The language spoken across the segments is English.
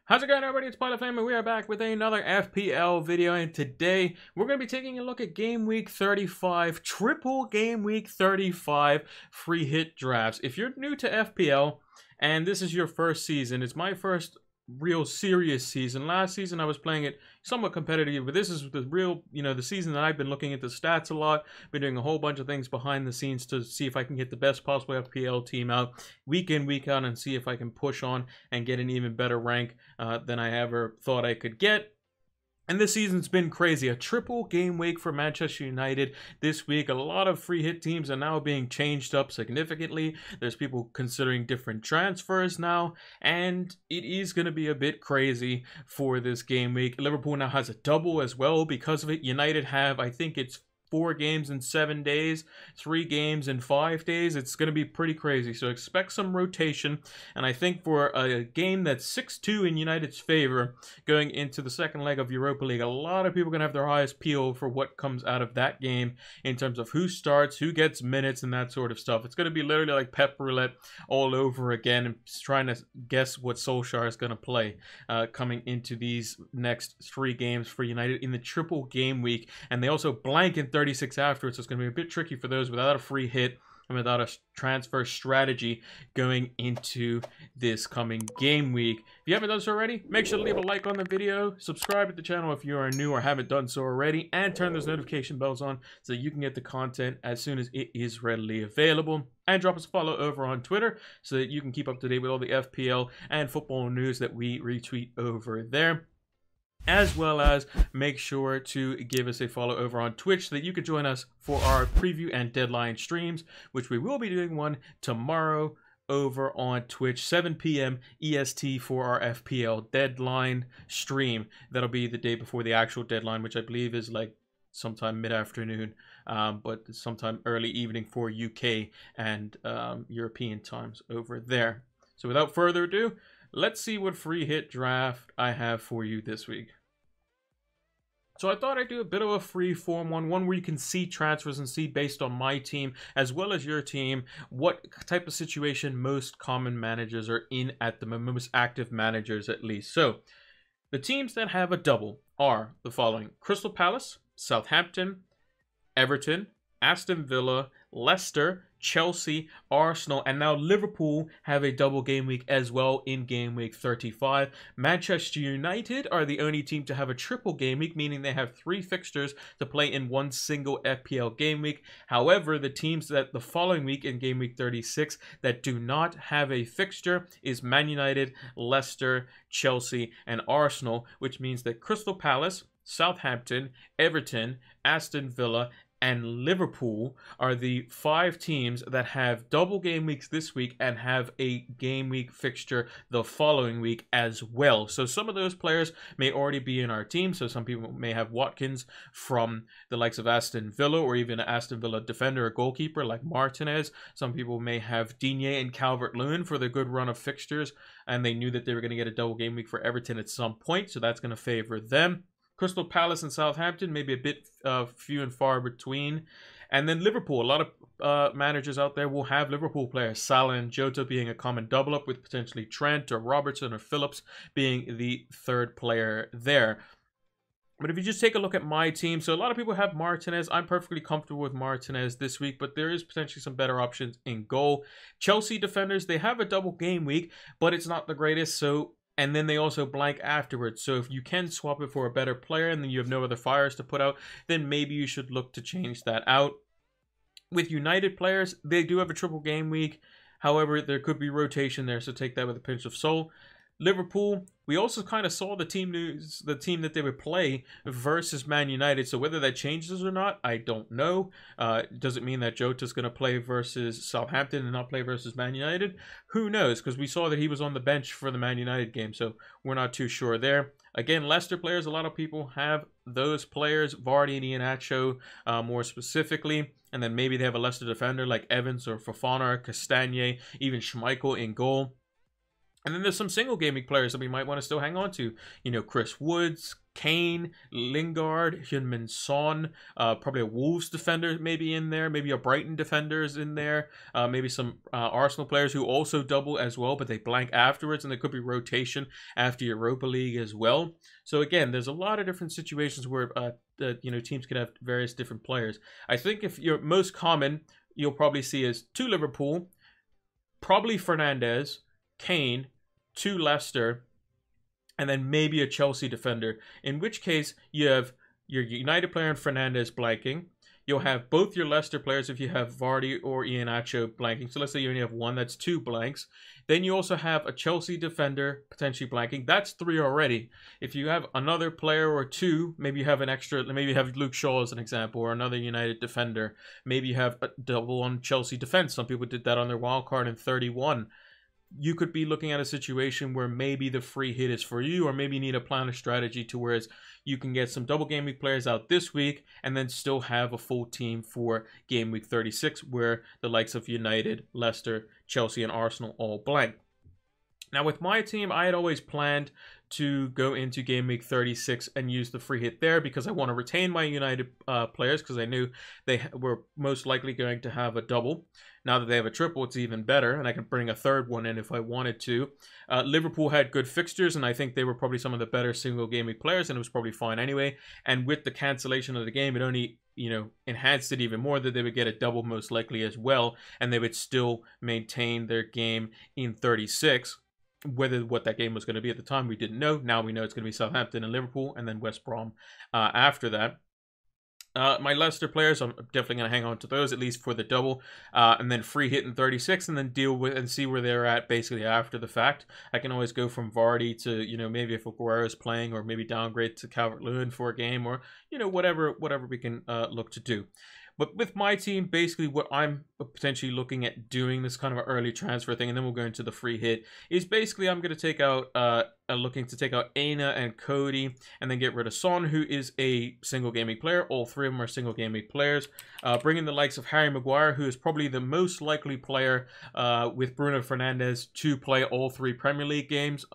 How's it going, everybody? It's Pilot Flame, and we are back with another FPL video, and today we're going to be taking a look at Game Week 35, triple Game Week 35 free hit drafts. If you're new to FPL, and this is your first season, it's my first real serious season. Last season I was playing it somewhat competitive, but this is the real, the season that I've been looking at the stats a lot, been doing a whole bunch of things behind the scenes to see if I can get the best possible FPL team out week in, week out, and see if I can push on and get an even better rank than I ever thought I could get. And this season's been crazy. A triple game week for Manchester United this week. A lot of free hit teams are now being changed up significantly. There's people considering different transfers now. And it is going to be a bit crazy for this game week. Liverpool now has a double as well because of it. United have, I think it's 4 games in 7 days, 3 games in 5 days. It's going to be pretty crazy. So expect some rotation. And I think for a game that's 6-2 in United's favor going into the second leg of Europa League, a lot of people are going to have their eyes peeled for what comes out of that game in terms of who starts, who gets minutes, and that sort of stuff. It's going to be literally like Pep Roulette all over again, and trying to guess what Solskjaer is going to play coming into these next 3 games for United in the triple game week. And they also blank in 36 afterwards, so it's going to be a bit tricky for those without a free hit and without a transfer strategy going into this coming game week. If you haven't done so already, make sure to leave a like on the video, subscribe to the channel if you are new or haven't done so already, and turn those notification bells on so you can get the content as soon as it is readily available. And drop us a follow over on Twitter so that you can keep up to date with all the FPL and football news that we retweet over there. As well as make sure to give us a follow over on Twitch so that you can join us for our preview and deadline streams, which we will be doing one tomorrow over on Twitch, 7 p.m. EST for our FPL deadline stream. That'll be the day before the actual deadline, which I believe is like sometime mid-afternoon, but sometime early evening for UK and European times over there. So without further ado, let's see what free hit draft I have for you this week. So I thought I'd do a bit of a free form one where you can see transfers and see based on my team as well as your team what type of situation most common managers are in at the moment, most active managers at least. So the teams that have a double are the following: Crystal Palace, Southampton, Everton, Aston Villa, Leicester, Chelsea, Arsenal, and now Liverpool have a double game week as well in game week 35. Manchester United are the only team to have a triple game week, meaning they have 3 fixtures to play in one single FPL game week. However, the teams that the following week in game week 36 that do not have a fixture is Man United, Leicester, Chelsea, and Arsenal, which means that Crystal Palace, Southampton, Everton, Aston Villa, and Liverpool are the 5 teams that have double game weeks this week and have a game week fixture the following week as well. So some of those players may already be in our team. So some people may have Watkins from the likes of Aston Villa, or even an Aston Villa defender or goalkeeper like Martinez. Some people may have Digne and Calvert-Lewin for the good run of fixtures, and they knew that they were going to get a double game week for Everton at some point, so that's going to favor them. Crystal Palace and Southampton, maybe a bit few and far between. And then Liverpool, a lot of managers out there will have Liverpool players, Salah and Jota being a common double-up, with potentially Trent or Robertson or Phillips being the 3rd player there. But if you just take a look at my team, so a lot of people have Martinez. I'm perfectly comfortable with Martinez this week, but there is potentially some better options in goal. Chelsea defenders, they have a double game week, but it's not the greatest, and then they also blank afterwards. So if you can swap it for a better player and then you have no other fires to put out, then maybe you should look to change that out. With United players, they do have a triple game week. However, there could be rotation there, so take that with a pinch of salt. Liverpool, we also kind of saw the team that they would play versus Man United. So whether that changes or not, I don't know. Does it mean that Jota's going to play versus Southampton and not play versus Man United? Who knows? Because we saw that he was on the bench for the Man United game, so we're not too sure there. Again, Leicester players, a lot of people have those players, Vardy and Iheanacho more specifically. And then maybe they have a Leicester defender like Evans or Fofana or Castagne, even Schmeichel in goal. And then there's some single game week players that we might want to still hang on to. You know, Chris Woods, Kane, Lingard, Heung-min Son, probably a Wolves defender maybe in there, maybe a Brighton defender is in there, maybe some Arsenal players who also double as well, but they blank afterwards, and there could be rotation after Europa League as well. So again, there's a lot of different situations where you know, teams could have various different players. I think if you're most common, you'll probably see is 2 Liverpool, probably Fernandes, Kane, 2 Leicester, and then maybe a Chelsea defender, in which case you have your United player in Fernandes blanking. You'll have both your Leicester players if you have Vardy or Iheanacho blanking. So let's say you only have 1, that's 2 blanks. Then you also have a Chelsea defender potentially blanking. That's 3 already. If you have another player or 2, maybe you have an extra, maybe you have Luke Shaw as an example, or another United defender. Maybe you have a double on Chelsea defense. Some people did that on their wild card in 31. You could be looking at a situation where maybe the free hit is for you, or maybe you need a plan of strategy to whereas you can get some double game week players out this week and then still have a full team for game week 36 where the likes of United, Leicester, Chelsea, and Arsenal all blank. Now with my team, I had always planned to go into game week 36 and use the free hit there because I want to retain my United players because I knew they were most likely going to have a double. Now that they have a triple, it's even better, and I can bring a third one in if I wanted to. Liverpool had good fixtures, and I think they were probably some of the better single game week players, and it was probably fine anyway. And with the cancellation of the game, it only, you know, enhanced it even more that they would get a double most likely as well, and they would still maintain their game in 36. Whether what that game was going to be at the time, we didn't know. Now we know it's going to be Southampton and Liverpool, and then West Brom after that. My Leicester players, I'm definitely going to hang on to those, at least for the double, and then free hit in 36, and then deal with and see where they're at basically after the fact. I can always go from Vardy to, you know, maybe if Aguero is playing, or maybe downgrade to Calvert-Lewin for a game, or, you know, whatever we can look to do. But with my team, basically what I'm potentially looking at doing, this kind of an early transfer thing, and then we'll go into the free hit, is basically I'm going to take out, looking to take out Aina and Cody, and then get rid of Son, who is a single game week player. All 3 of them are single game week players. Bring in the likes of Harry Maguire, who is probably the most likely player with Bruno Fernandes to play all 3 Premier League games.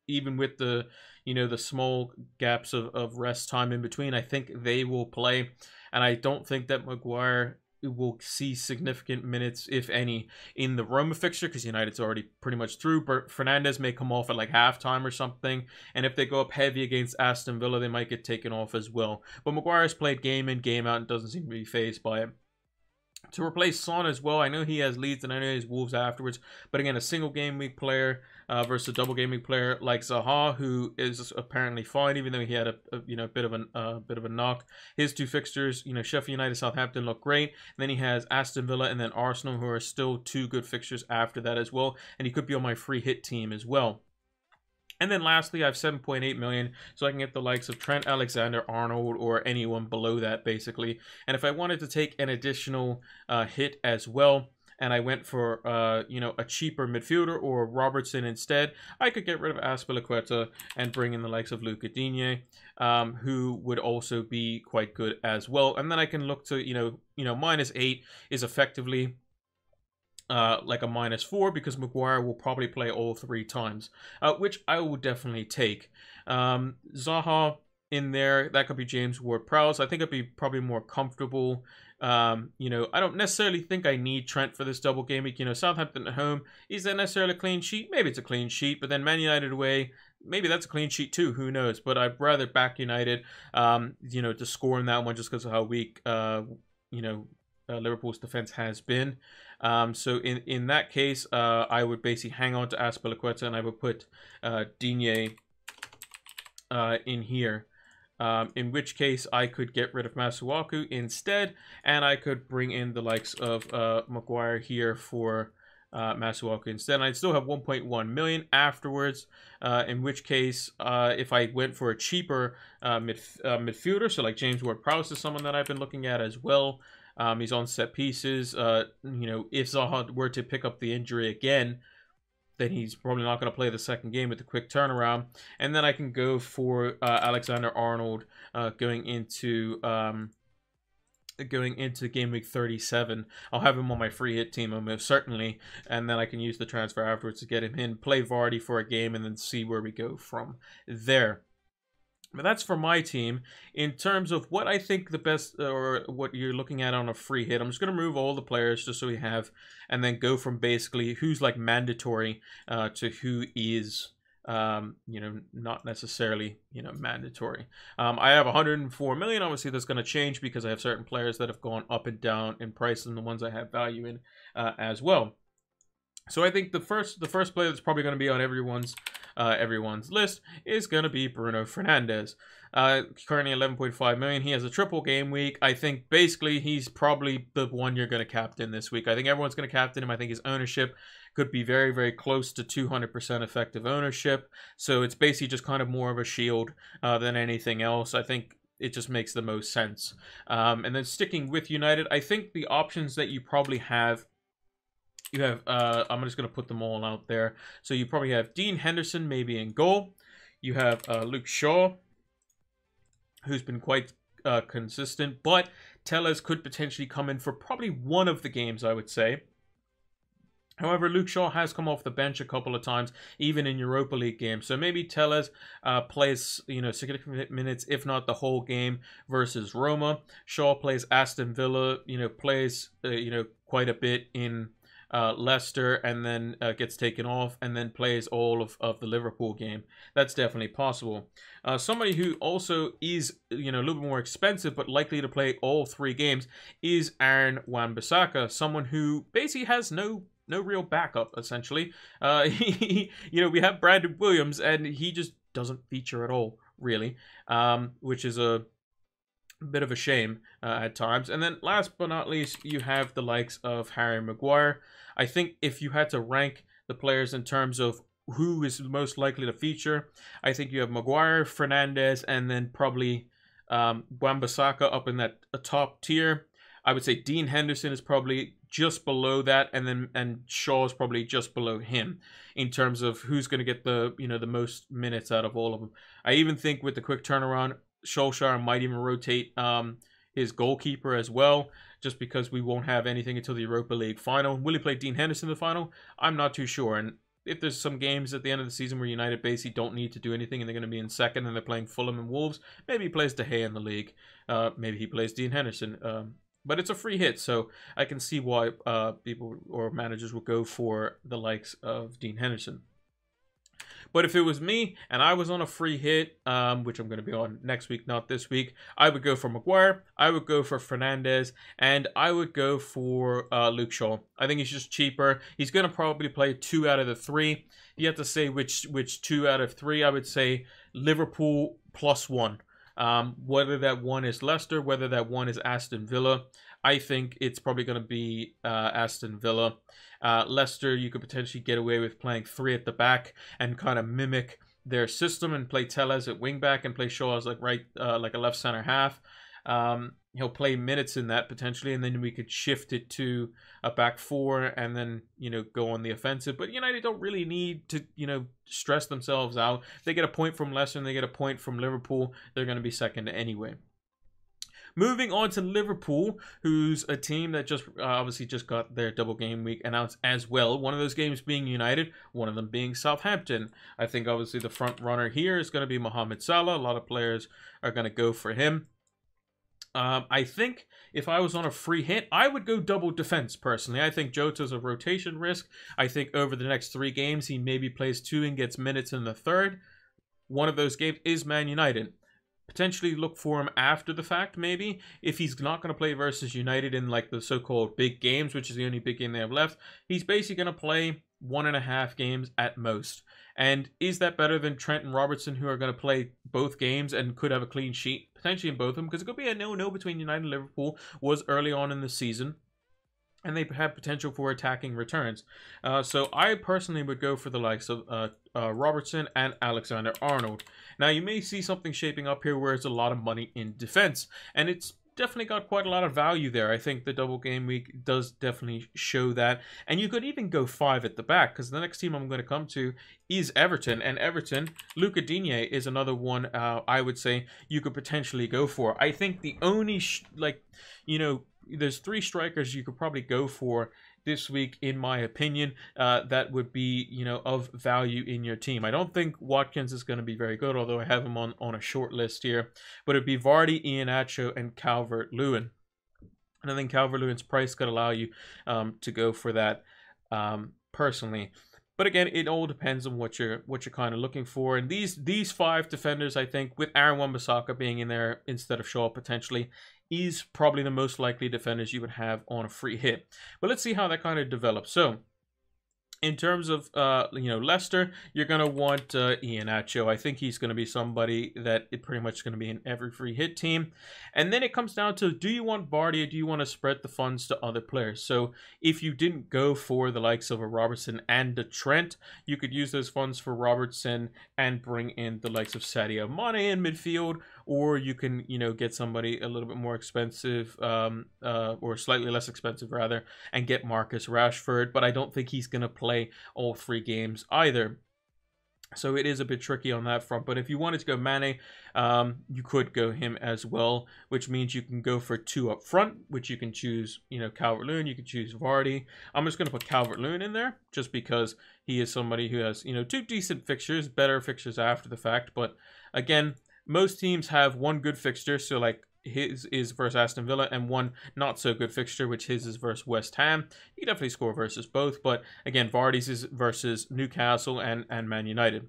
Even with the, you know, the small gaps of rest time in between, I think they will play. And I don't think that Maguire will see significant minutes, if any, in the Roma fixture, because United's already pretty much through. But Fernandes may come off at like halftime or something. And if they go up heavy against Aston Villa, they might get taken off as well. But Maguire's played game in, game out, and doesn't seem to be fazed by it. To replace Son as well, I know he has Leeds and I know he has Wolves afterwards, but again, a single game week player versus a double game week player like Zaha, who is apparently fine, even though he had a bit of a knock. His 2 fixtures, you know, Sheffield United, Southampton look great. And then he has Aston Villa and then Arsenal, who are still 2 good fixtures after that as well. And he could be on my free hit team as well. And then lastly, I have 7.8 million, so I can get the likes of Trent Alexander-Arnold or anyone below that, basically. And if I wanted to take an additional hit as well, and I went for, you know, a cheaper midfielder or Robertson instead, I could get rid of Azpilicueta and bring in the likes of Luca Digne, who would also be quite good as well. And then I can look to, you know, -8 is effectively like a -4 because Maguire will probably play all 3 times, which I will definitely take. Zaha in there, that could be James Ward-Prowse. I think I'd be probably more comfortable. You know, I don't necessarily think I need Trent for this double game week. You know, Southampton at home, is that necessarily a clean sheet? Maybe it's a clean sheet, but then Man United away, maybe that's a clean sheet too, who knows? But I'd rather back United, you know, to score in that one just because of how weak, you know, Liverpool's defense has been. So in that case, I would basically hang on to Azpilicueta and I would put Digne in here. In which case I could get rid of Masuaku instead, and I could bring in the likes of Maguire here for Masuaku instead. And I'd still have 1.1 million afterwards, in which case if I went for a cheaper midfielder, so like James Ward-Prowse is someone that I've been looking at as well. He's on set pieces. You know, if Zaha were to pick up the injury again, then he's probably not going to play the second game with the quick turnaround. And then I can go for Alexander-Arnold going into going into game week 37. I'll have him on my free hit team almost certainly, and then I can use the transfer afterwards to get him in, play Vardy for a game, and then see where we go from there. But that's for my team. In terms of what I think the best, or what you're looking at on a free hit, I'm just going to remove all the players just so we have, and then go from basically who's like mandatory to who is, you know, not necessarily, you know, mandatory. I have 104 million. Obviously, that's going to change because I have certain players that have gone up and down in price, and the ones I have value in as well. So I think the first player that's probably going to be on everyone's list is going to be Bruno Fernandes. Currently 11.5 million. He has a triple game week. I think basically he's probably the one you're going to captain this week. I think everyone's going to captain him. I think his ownership could be very, very close to 200% effective ownership. So it's basically just kind of more of a shield than anything else. I think it just makes the most sense. And then sticking with United, I think the options that you probably have, you have, I'm just going to put them all out there. So you probably have Dean Henderson maybe in goal. You have Luke Shaw, who's been quite consistent. But Telles could potentially come in for probably one of the games, I would say. However, Luke Shaw has come off the bench a couple of times, even in Europa League games. So maybe Telles plays, you know, significant minutes, if not the whole game, versus Roma. Shaw plays Aston Villa, you know, plays, you know, quite a bit in Leicester, and then gets taken off, and then plays all of the Liverpool game. That's definitely possible. Somebody who also is, you know, a little bit more expensive, but likely to play all 3 games is Aaron Wan-Bissaka, someone who basically has no real backup, essentially. You know, we have Brandon Williams, and he just doesn't feature at all, really, which is a bit of a shame at times. And then last but not least, you have the likes of Harry Maguire. I think if you had to rank the players in terms of who is most likely to feature, I think you have Maguire, Fernandes, and then probably Wan-Bissaka up in that top tier. I would say Dean Henderson is probably just below that, and Shaw is probably just below him in terms of who's going to get the, you know, the most minutes out of all of them. I even think with the quick turnaround, Solskjaer might even rotate his goalkeeper as well, just because we won't have anything until the Europa League final. Will he play Dean Henderson in the final? I'm not too sure. And if there's some games at the end of the season where United basically don't need to do anything and they're going to be in second and they're playing Fulham and Wolves, maybe he plays De Gea in the league. Maybe he plays Dean Henderson. But it's a free hit, so I can see why people or managers would go for the likes of Dean Henderson. But if it was me and I was on a free hit, which I'm going to be on next week, not this week, I would go for Maguire, I would go for Fernandes, and I would go for Luke Shaw. I think he's just cheaper. He's going to probably play 2 out of the 3. You have to say which 2 out of 3. I would say Liverpool +1. Whether that one is Leicester, whether that one is Aston Villa, I think it's probably going to be Aston Villa. Leicester, you could potentially get away with playing 3 at the back and kind of mimic their system and play Telles at wing back and play Shaw as like a left center half. He'll play minutes in that potentially, and then we could shift it to a back 4 and then, you know, go on the offensive. But United don't really need to, you know, stress themselves out. If they get a point from Leicester and they get a point from Liverpool, they're going to be second anyway. Moving on to Liverpool, who's a team that just obviously just got their double game week announced as well. One of those games being United, one of them being Southampton. I think obviously the front runner here is going to be Mohamed Salah. A lot of players are going to go for him. I think if I was on a free hit, I would go double defense personally. I think Jota's a rotation risk. I think over the next 3 games, he maybe plays 2 and gets minutes in the 3rd. One of those games is Man United. Potentially look for him after the fact, maybe. If he's not going to play versus United in like the so-called big games, which is the only big game they have left, he's basically going to play 1.5 games at most. And is that better than Trent and Robertson, who are going to play both games and could have a clean sheet, potentially in both of them? Because it could be a no-no between United and Liverpool, was early on in the season. And they have potential for attacking returns. So I personally would go for the likes of Robertson and Alexander-Arnold. Now, you may see something shaping up here where it's a lot of money in defense. And it's definitely got quite a lot of value there. I think the double game week does definitely show that. And you could even go 5 at the back, because the next team I'm going to come to is Everton. And Everton, Luca Digne is another one I would say you could potentially go for. I think the only, there's 3 strikers you could probably go for this week, in my opinion, that would be, of value in your team. I don't think Watkins is going to be very good, although I have him on a short list here. But it'd be Vardy, Iheanacho, and Calvert-Lewin. And I think Calvert-Lewin's price could allow you to go for that personally. But again, it all depends on what you're kind of looking for. And these 5 defenders, I think, with Aaron Wan-Bissaka being in there instead of Shaw potentially, is probably the most likely defenders you would have on a free hit. But let's see how that kind of develops. So, in terms of, Leicester, you're going to want Iheanacho. I think he's going to be somebody that is pretty much going to be in every free hit team. And then it comes down to, do you want Vardy or do you want to spread the funds to other players? So if you didn't go for the likes of a Robertson and a Trent, you could use those funds for Robertson and bring in the likes of Sadio Mane in midfield. Or you can, get somebody a little bit more expensive, or slightly less expensive rather, and get Marcus Rashford. But I don't think he's going to play all 3 games either. So it is a bit tricky on that front. But if you wanted to go Mane, you could go him as well, which means you can go for 2 up front, which you can choose, Calvert-Lewin, you can choose Vardy. I'm just going to put Calvert-Lewin in there just because he is somebody who has, 2 decent fixtures, better fixtures after the fact. But again, most teams have 1 good fixture, so like his is versus Aston Villa, and 1 not so good fixture, which his is versus West Ham. He definitely score versus both, but again, Vardy's is versus Newcastle and Man United.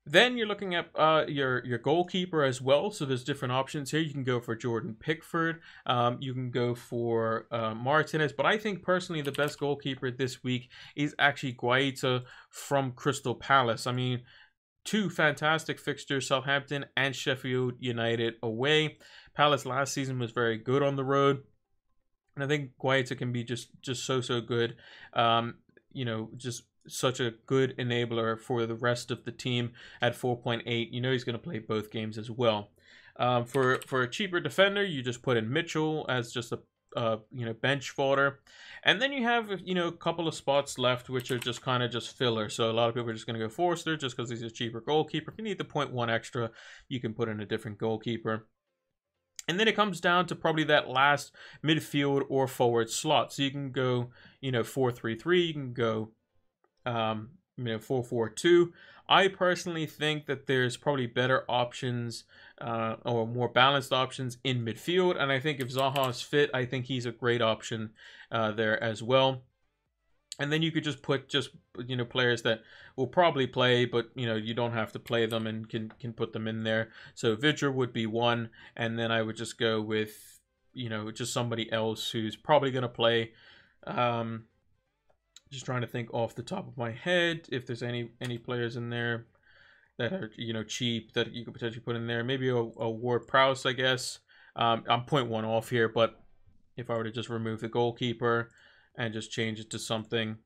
Then you're looking at your goalkeeper as well. So there's different options here. You can go for Jordan Pickford. You can go for Martinez. But I think personally the best goalkeeper this week is actually Guaita from Crystal Palace. I mean, 2 fantastic fixtures, Southampton and Sheffield United away. Palace last season was very good on the road. And I think Guaita can be just so good. Just such a good enabler for the rest of the team at 4.8. He's going to play both games as well. For a cheaper defender, you just put in Mitchell as just a bench fodder. And then you have, a couple of spots left, which are just kind of just filler. So a lot of people are just going to go Forster just because he's a cheaper goalkeeper. If you need the 0.1 extra, you can put in a different goalkeeper. And then it comes down to probably that last midfield or forward slot. So you can go, 4-3-3. You can go, 4-4-2. I personally think that there's probably better options or more balanced options in midfield. And I think if Zaha is fit, I think he's a great option there as well. And then you could just put players that will probably play, but you don't have to play them and can put them in there. So Vidra would be one, and then I would just go with just somebody else who's probably going to play. Just trying to think off the top of my head if there's any players in there that are cheap that you could potentially put in there. Maybe a Ward-Prowse, I guess. I'm 0.1 off here, but if I were to just remove the goalkeeper and just change it to something,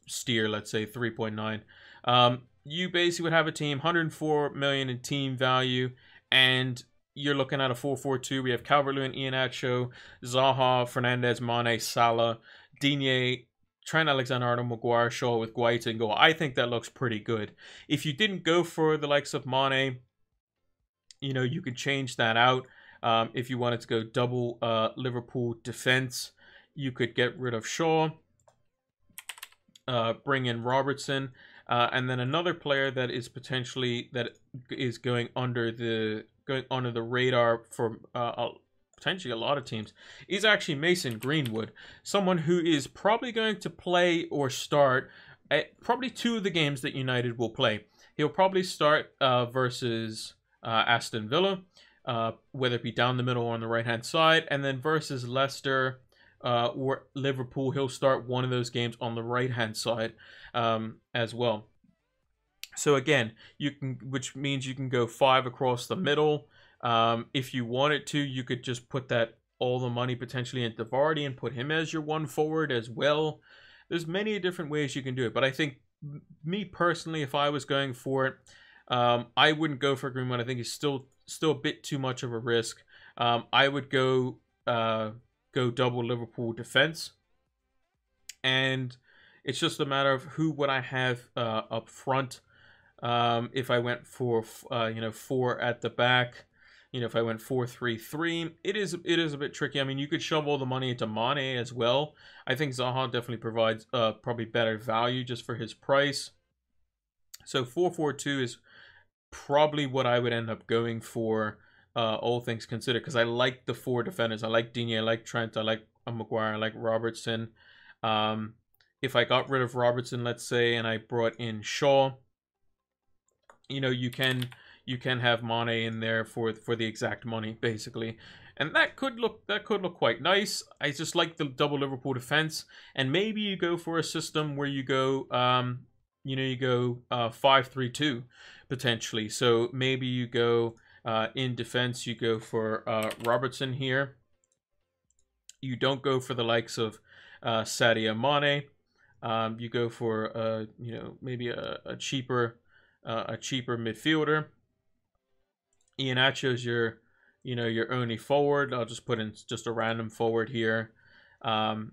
steer, let's say 3.9, you basically would have a team 104 million in team value, and you're looking at a 4-4-2. We have Calvert-Lewin, Iheanacho, Zaha, Fernandes, Mane, Salah, Digne, Trent Alexander-Arnold, Maguire, Shaw with Guaita and goal. I think that looks pretty good. If you didn't go for the likes of Mane, you could change that out. If you wanted to go double Liverpool defense, you could get rid of Shaw, bring in Robertson, and then another player that is potentially going under the radar for potentially a lot of teams is actually Mason Greenwood, someone who is probably going to play or start at probably 2 of the games that United will play. He'll probably start versus Aston Villa, whether it be down the middle or on the right-hand side, and then versus Leicester or Liverpool, he'll start one of those games on the right-hand side as well. So again, which means you can go 5 across the middle. If you wanted to, you could just put all the money potentially into Vardy and put him as your 1 forward as well. There's many different ways you can do it, but I think me personally, if I was going for it, I wouldn't go for Greenwood. I think he's still still a bit too much of a risk. I would go double Liverpool defense, and it's just a matter of who would I have up front. If I went for 4 at the back, if I went 4-3-3, it is a bit tricky. I mean, you could shove all the money into Mane as well. I think Zaha definitely provides probably better value just for his price. So 4-4-2 is probably what I would end up going for, all things considered, because I like the 4 defenders. I like Digne, I like Trent, I like Maguire, I like Robertson. If I got rid of Robertson, let's say, and I brought in Shaw, you can have Mane in there for the exact money, basically, and that could look quite nice. I just like the double Liverpool defense, and maybe you go for a system where you go 5-3-2 potentially. So maybe you go in defense, you go for Robertson here. You don't go for the likes of Sadio Mane. You go for maybe a cheaper midfielder. Iheanacho's your only forward. I'll just put in just a random forward here, and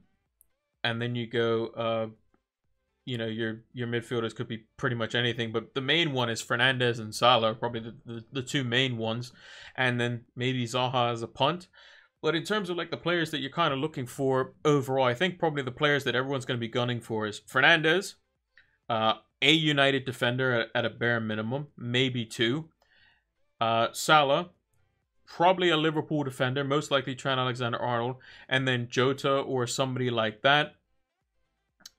then you go your midfielders could be pretty much anything, but the main one is Fernandes and Salah, probably the 2 main ones, and then maybe Zaha as a punt. But in terms of like the players that you're kind of looking for overall, I think probably the players that everyone's going to be gunning for is Fernandes, a United defender at a bare minimum, maybe 2. Salah, probably a Liverpool defender, most likely Trent Alexander-Arnold, and then Jota or somebody like that.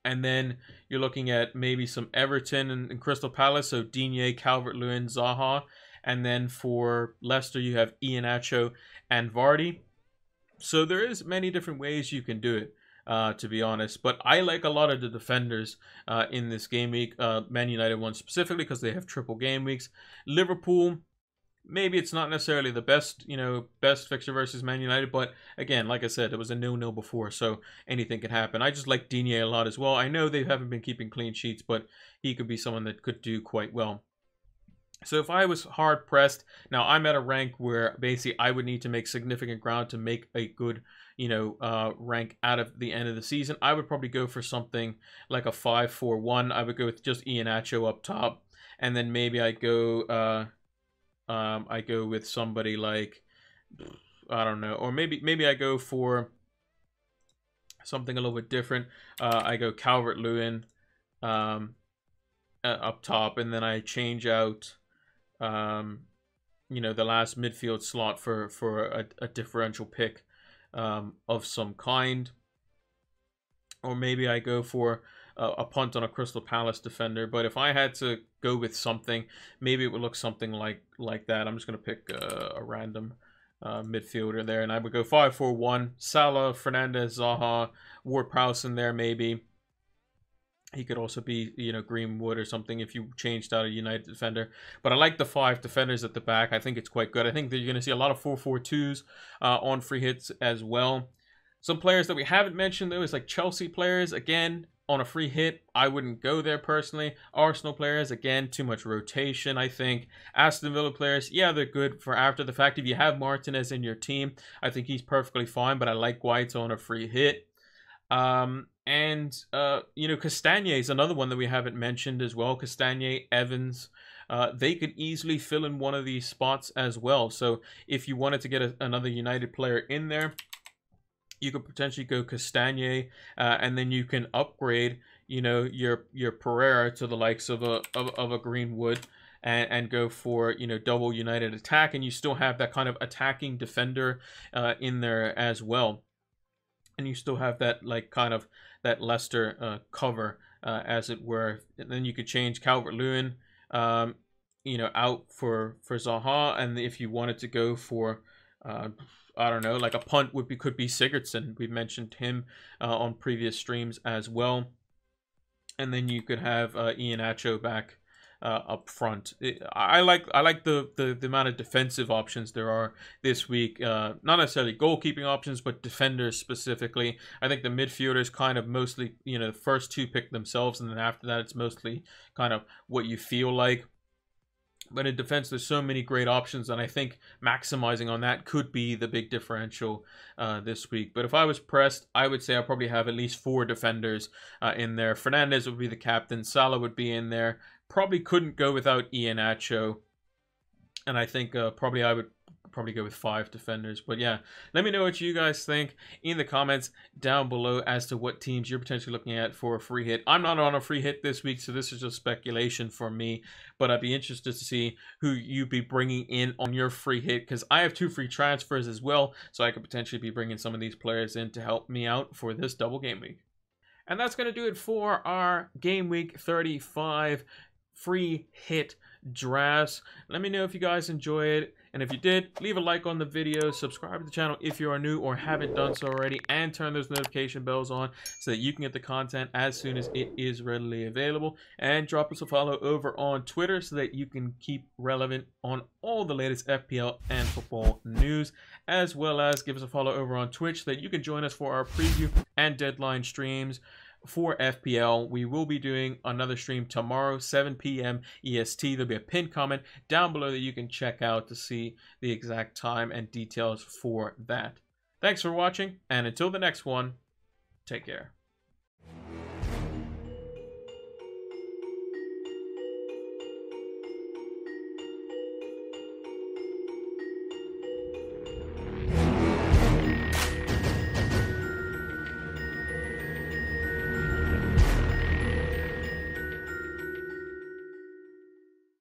And then you're looking at maybe some Everton and Crystal Palace, so Digne, Calvert-Lewin, Zaha. And then for Leicester, you have Iheanacho and Vardy. So there is many different ways you can do it, to be honest. But I like a lot of the defenders in this game week. Man United one specifically because they have triple game weeks. Liverpool, maybe it's not necessarily the best fixture versus Man United, but again, like I said, it was a 0-0 before, so anything can happen. I just like Digne a lot as well. I know they haven't been keeping clean sheets, but he could be someone that could do quite well. So if I was hard pressed, now I'm at a rank where basically I would need to make significant ground to make a good, rank out of the end of the season. I would probably go for something like a 5-4-1. I would go with just Iheanacho up top, and then maybe I go with somebody like, I don't know, or maybe I go for something a little bit different. I go Calvert-Lewin up top, and then I change out the last midfield slot for a differential pick of some kind. Or maybe I go for a punt on a Crystal Palace defender. But if I had to go with something, maybe it would look something like that. I'm just going to pick a random midfielder there. And I would go 5-4-1. Salah, Fernandes, Zaha, Ward-Prowse in there maybe. He could also be, Greenwood or something if you changed out a United defender. But I like the 5 defenders at the back. I think it's quite good. I think that you're going to see a lot of 4-4-2s on free hits as well. Some players that we haven't mentioned, though, is like Chelsea players. Again, on a free hit, I wouldn't go there personally. Arsenal players, again, too much rotation, I think. Aston Villa players, yeah, they're good for after the fact. If you have Martinez in your team, I think he's perfectly fine, but I like White on a free hit. Castagne is another one that we haven't mentioned as well. Castagne, Evans, they could easily fill in one of these spots as well. So if you wanted to get another United player in there, you could potentially go Castagne, and then you can upgrade, your Pereira to the likes of a Greenwood, and go for double United attack, and you still have that kind of attacking defender in there as well, and you still have that that Leicester cover, as it were. And then you could change Calvert-Lewin out for Zaha, and if you wanted to go for I don't know, like a punt could be Sigurdsson. We've mentioned him on previous streams as well. And then you could have Iheanacho back up front. I like the amount of defensive options there are this week. Not necessarily goalkeeping options, but defenders specifically. I think the midfielders kind of mostly, the first 2 pick themselves, and then after that it's mostly kind of what you feel like. But in defense, there's so many great options, and I think maximizing on that could be the big differential this week. But if I was pressed, I would say I probably have at least 4 defenders in there. Fernandez would be the captain. Salah would be in there. Probably couldn't go without Iheanacho. And I think probably I would go with 5 defenders. But yeah, let me know what you guys think in the comments down below as to what teams you're potentially looking at for a free hit. I'm not on a free hit this week, so this is just speculation for me, but I'd be interested to see who you'd be bringing in on your free hit, because I have 2 free transfers as well, so I could potentially be bringing some of these players in to help me out for this double game week. And that's going to do it for our game week 35 free hit drafts. Let me know if you guys enjoyed it, and if you did, leave a like on the video, subscribe to the channel if you are new or haven't done so already, and turn those notification bells on so that you can get the content as soon as it is readily available. And drop us a follow over on Twitter so that you can keep relevant on all the latest FPL and football news, as well as give us a follow over on Twitch so that you can join us for our preview and deadline streams for FPL. We will be doing another stream tomorrow, 7 p.m. EST. There'll be a pinned comment down below that you can check out to see the exact time and details for that. Thanks for watching, and until the next one, take care.